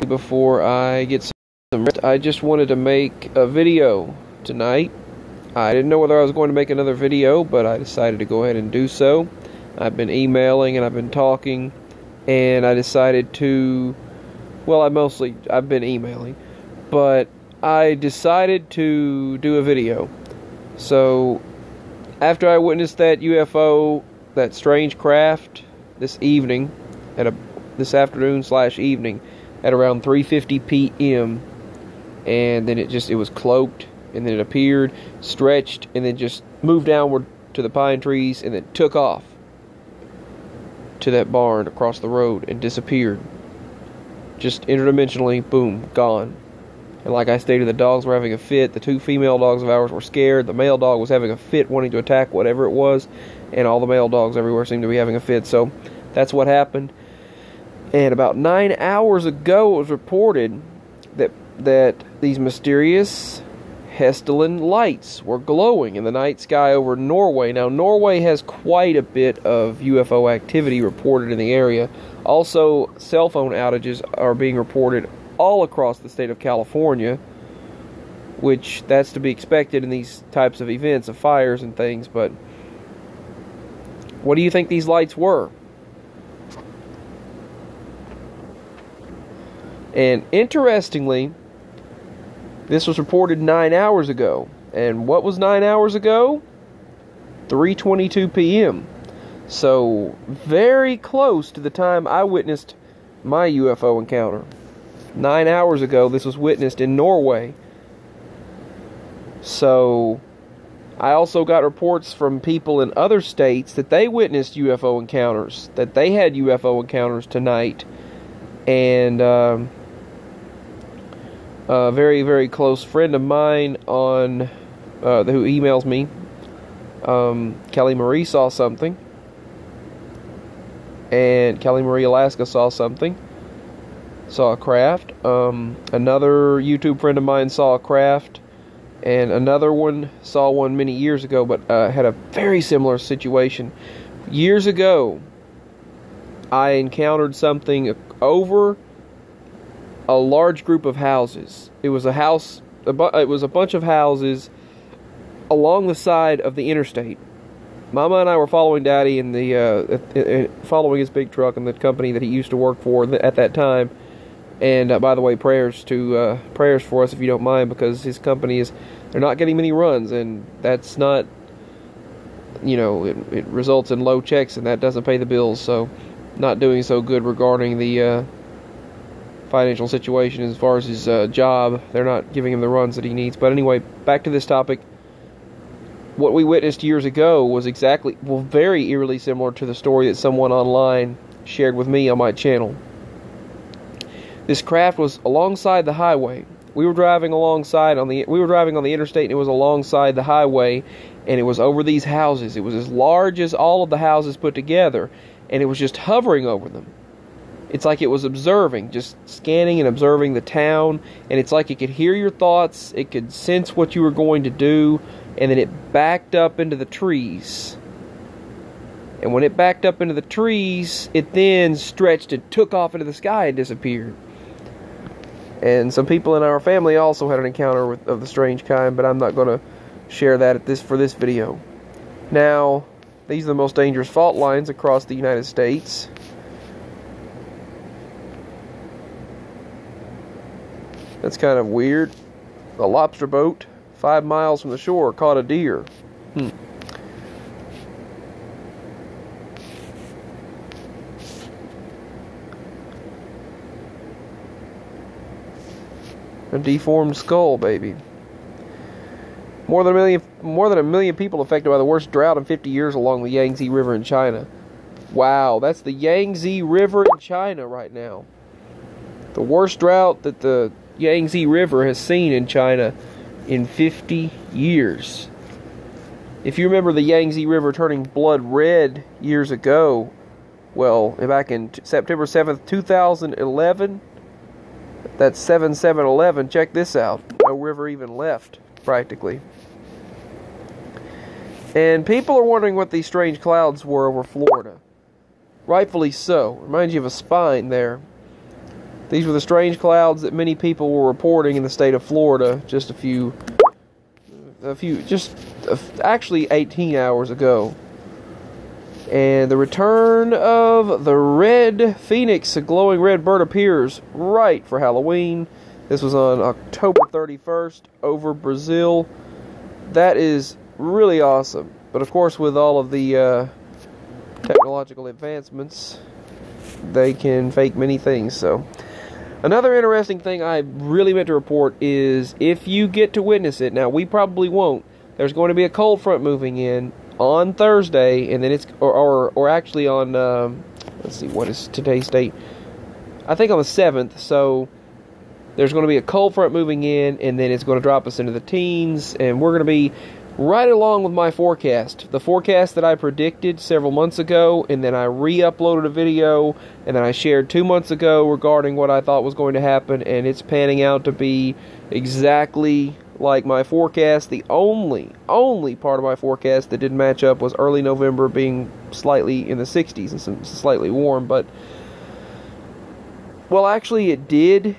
Before I get some rest, I just wanted to make a video tonight. I didn't know whether I was going to make another video, but I decided to go ahead and do so. I've been emailing and I've been talking, and I decided to, well, I've been emailing, but I decided to do a video. So, after I witnessed that UFO, that strange craft, this afternoon/evening, at around 3:50 p.m. and then it was cloaked, and then it appeared, stretched, and then just moved downward to the pine trees, and then took off to that barn across the road and disappeared. Just interdimensionally, boom, gone. And like I stated, the dogs were having a fit. The two female dogs of ours were scared. The male dog was having a fit, wanting to attack whatever it was, and all the male dogs everywhere seemed to be having a fit. So that's what happened. And about 9 hours ago, it was reported that these mysterious Hessdalen lights were glowing in the night sky over Norway. Now, Norway has quite a bit of UFO activity reported in the area. Also, cell phone outages are being reported all across the state of California, which that's to be expected in these types of events, of fires and things. But what do you think these lights were? And interestingly, this was reported 9 hours ago. And what was 9 hours ago? 3:22 p.m. So, very close to the time I witnessed my UFO encounter. 9 hours ago, this was witnessed in Norway. So, I also got reports from people in other states that they witnessed UFO encounters, that they had UFO encounters tonight. And a very, very close friend of mine who emails me, Kelly Marie, saw something. And Kelly Marie, Alaska, saw something. Saw a craft. Another YouTube friend of mine saw a craft. And another one saw one many years ago, but had a very similar situation. Years ago, I encountered something over a large group of houses. It was it was a bunch of houses along the side of the interstate. Mama and I were following Daddy in following his big truck and the company that he used to work for at that time. And by the way, prayers for us if you don't mind, because his company they're not getting many runs, and that's not, it results in low checks, and that doesn't pay the bills. So, not doing so good regarding the financial situation as far as his job. They're not giving him the runs that he needs. But anyway, back to this topic. What we witnessed years ago was very eerily similar to the story that someone online shared with me on my channel. This craft was alongside the highway. We were driving on the interstate, and it was alongside the highway, and it was over these houses. It was as large as all of the houses put together, and it was just hovering over them. It's like it was observing, just scanning and observing the town, and it's like it could hear your thoughts, it could sense what you were going to do, and then it backed up into the trees. And when it backed up into the trees, it then stretched and took off into the sky and disappeared. And some people in our family also had an encounter of the strange kind, but I'm not going to share that for this video. Now, these are the most dangerous fault lines across the United States. That's kind of weird. A lobster boat 5 miles from the shore caught a deer. A deformed skull, baby. More than a million people affected by the worst drought in 50 years along the Yangtze River in China. Wow, that's the Yangtze River in China right now. The worst drought that the Yangtze River has seen in China in 50 years. If you remember the Yangtze River turning blood red years ago, well, back in September 7th, 2011, that's 7/7/11, check this out. No river even left, practically. And people are wondering what these strange clouds were over Florida. Rightfully so. Reminds you of a spine there. These were the strange clouds that many people were reporting in the state of Florida just actually 18 hours ago. And the return of the red phoenix, a glowing red bird, appears right for Halloween. This was on October 31st over Brazil. That is really awesome. But of course, with all of the technological advancements, they can fake many things. So, another interesting thing I really meant to report is if you get to witness it, now we probably won't, there's going to be a cold front moving in on Thursday, and then it's, or actually on, let's see, what is today's date? I think on the 7th, so there's going to be a cold front moving in, and then it's going to drop us into the teens, and we're going to be right along with my forecast. The forecast that I predicted several months ago, and then I re-uploaded a video, and then I shared 2 months ago regarding what I thought was going to happen, and it's panning out to be exactly like my forecast. The only part of my forecast that didn't match up was early November being slightly in the 60s and slightly warm, but, well, actually it did.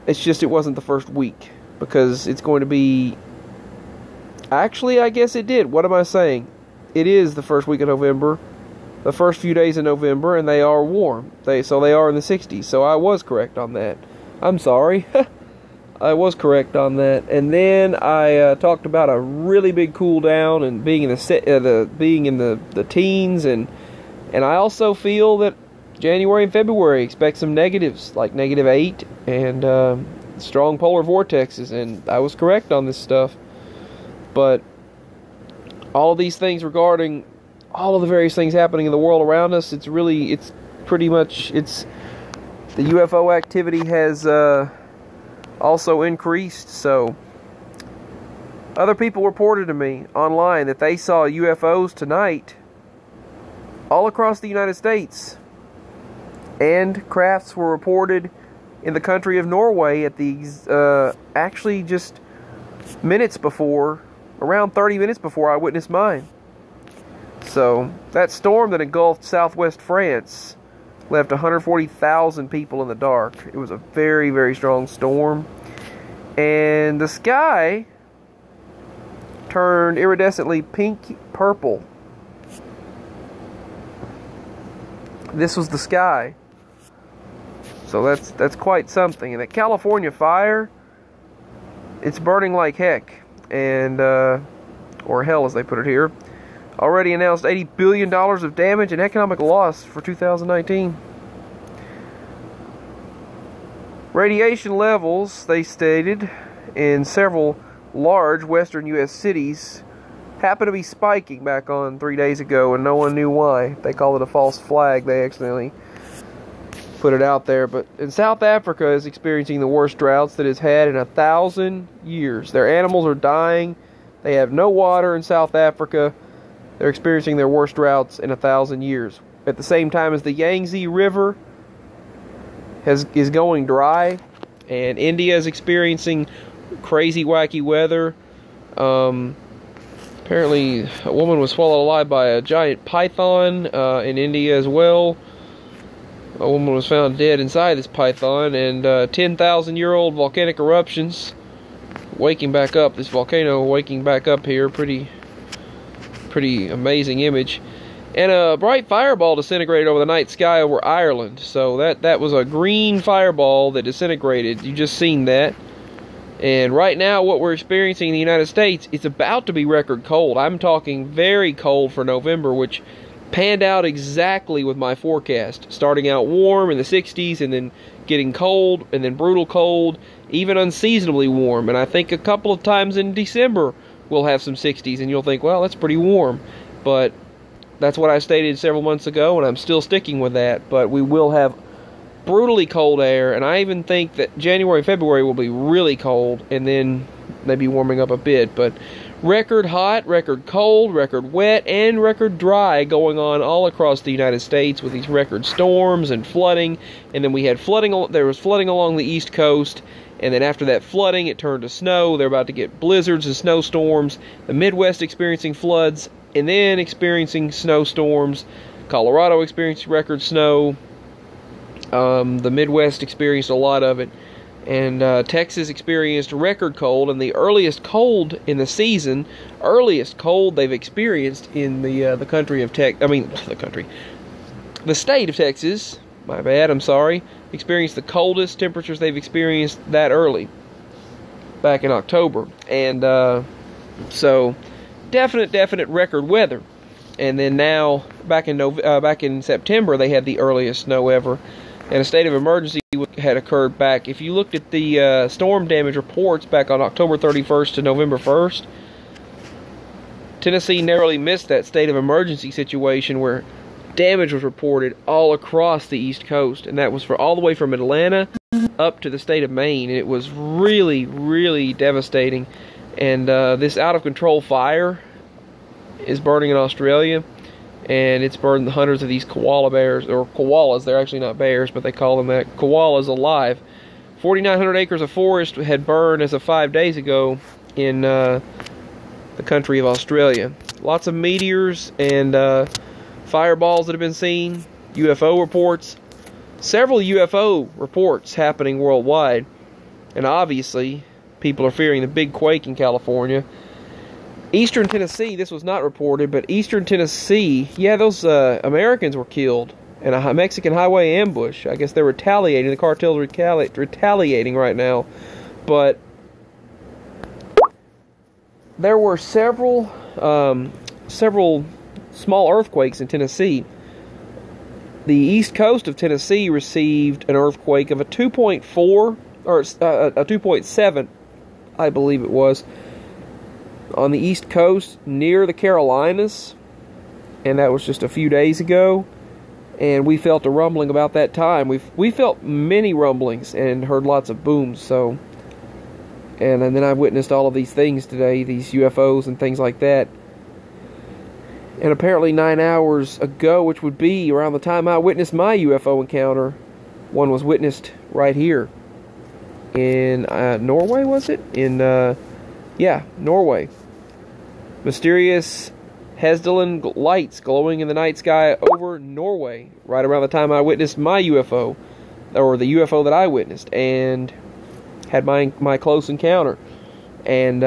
It's just it wasn't the first week, because it's going to be... Actually, I guess it did. What am I saying? It is the first week of November, the first few days of November, and they are warm. So they are in the 60s, so I was correct on that. I'm sorry. I was correct on that. And then I talked about a really big cool down and being in the teens, and I also feel that January and February expect some negatives, like -8 and strong polar vortexes, and I was correct on this stuff. But all of these things regarding all of the various things happening in the world around us, the UFO activity has also increased. So other people reported to me online that they saw UFOs tonight all across the United States. And crafts were reported in the country of Norway at the actually just minutes before, around 30 minutes before I witnessed mine. So that storm that engulfed southwest France left 140,000 people in the dark. It was a very, very strong storm. And the sky turned iridescently pink-purple. This was the sky. So that's quite something. And that California fire, it's burning like heck. And, or hell as they put it here, already announced $80 billion of damage and economic loss for 2019. Radiation levels, they stated, in several large western U.S. cities happened to be spiking back on 3 days ago, and no one knew why. They call it a false flag. They accidentally put it out there. But in South Africa is experiencing the worst droughts that it's had in 1,000 years. Their animals are dying. They have no water in South Africa. They're experiencing their worst droughts in 1,000 years. At the same time as the Yangtze River is going dry, and India is experiencing crazy, wacky weather. Apparently, a woman was swallowed alive by a giant python in India as well. A woman was found dead inside this python, and 10,000-year-old volcanic eruptions waking back up. This volcano waking back up here. Pretty amazing image. And a bright fireball disintegrated over the night sky over Ireland. So that was a green fireball that disintegrated. You just seen that. And right now, what we're experiencing in the United States, it's about to be record cold. I'm talking very cold for November, which panned out exactly with my forecast. Starting out warm in the 60s, and then getting cold, and then brutal cold, even unseasonably warm. And I think a couple of times in December, we'll have some 60s, and you'll think, well, that's pretty warm. But that's what I stated several months ago, and I'm still sticking with that. But we will have brutally cold air, and I even think that January and February will be really cold, and then maybe warming up a bit. But record hot, record cold, record wet, and record dry going on all across the United States with these record storms and flooding. And then we had flooding. There was flooding along the East Coast, and then after that flooding, it turned to snow. They're about to get blizzards and snowstorms. The Midwest experiencing floods, and then experiencing snowstorms. Colorado experienced record snow. The Midwest experienced a lot of it. And Texas experienced record cold, and the earliest cold in the season, earliest cold they've experienced in the country of the state of Texas. My bad, I'm sorry. Experienced the coldest temperatures they've experienced that early, back in October, and so definite record weather. And then now, back in September, they had the earliest snow ever. And a state of emergency had occurred back. If you looked at the storm damage reports back on October 31st to November 1st, Tennessee narrowly missed that state of emergency situation where damage was reported all across the East Coast. And that was for all the way from Atlanta up to the state of Maine. And it was really devastating. And this out-of-control fire is burning in Australia. And it's burned hundreds of these koala bears, or koalas. They're actually not bears, but they call them that. Koalas alive. 4,900 acres of forest had burned as of 5 days ago in the country of Australia. Lots of meteors and fireballs that have been seen. UFO reports. Several UFO reports happening worldwide. And obviously, people are fearing the big quake in California. Eastern Tennessee, this was not reported, but Eastern Tennessee, yeah, those Americans were killed in a Mexican highway ambush. I guess they're retaliating. The cartel's retaliating right now. But there were several small earthquakes in Tennessee. The east coast of Tennessee received an earthquake of a 2.4, or a 2.7, I believe it was, on the East Coast near the Carolinas, and that was just a few days ago. And we felt a rumbling about that time. We felt many rumblings and heard lots of booms. So, and then I witnessed all of these things today, these UFOs and things like that. And apparently 9 hours ago, which would be around the time I witnessed my UFO encounter, one was witnessed right here in Norway. Was it yeah, Norway. Mysterious Hesdalen lights glowing in the night sky over Norway, right around the time I witnessed my UFO, or the UFO that I witnessed, and had my close encounter. And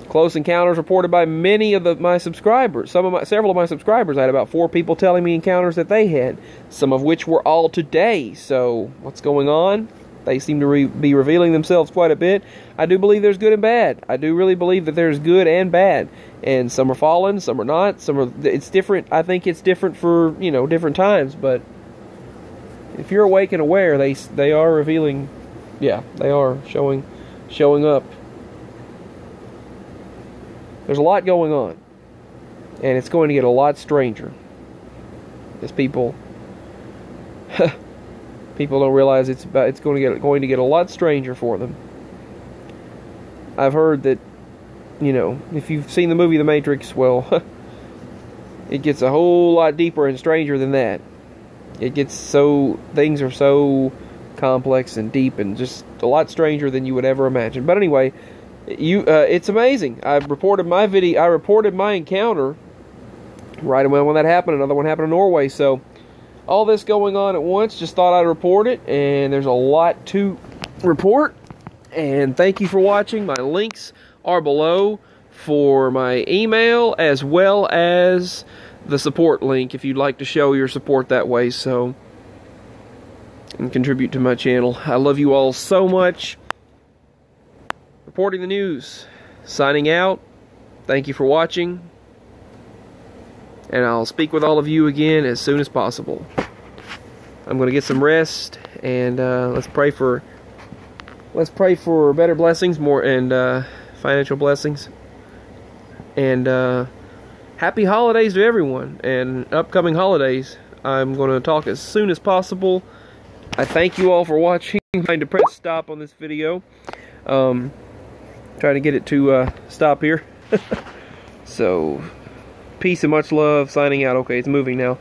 close encounters reported by many of my subscribers. Several of my subscribers. I had about 4 people telling me encounters that they had, some of which were all today. So, what's going on? They seem to be revealing themselves quite a bit. I do believe there's good and bad. I do really believe that there's good and bad. And some are fallen, some are not. It's different. I think it's different for, different times. But if you're awake and aware, they are revealing. Yeah, they are showing up. There's a lot going on. And it's going to get a lot stranger. As people don't realize it's going to get a lot stranger for them. I've heard that, if you've seen the movie The Matrix, well, it gets a whole lot deeper and stranger than that. Things are so complex and deep and just a lot stranger than you would ever imagine. But anyway, it's amazing. I reported my encounter right away when that happened. Another one happened in Norway, so all this going on at once, just thought I'd report it, and there's a lot to report. And thank you for watching. My links are below for my email as well as the support link if you'd like to show your support that way, and contribute to my channel. I love you all so much. Reporting the news. Signing out. Thank you for watching. And I'll speak with all of you again as soon as possible. I'm going to get some rest, and let's pray for better blessings, and financial blessings, and happy holidays to everyone, and upcoming holidays. I'm going to talk as soon as possible. I thank you all for watching. I'm trying to press stop on this video. Trying to get it to stop here. So, peace and much love. Signing out. Okay, it's moving now.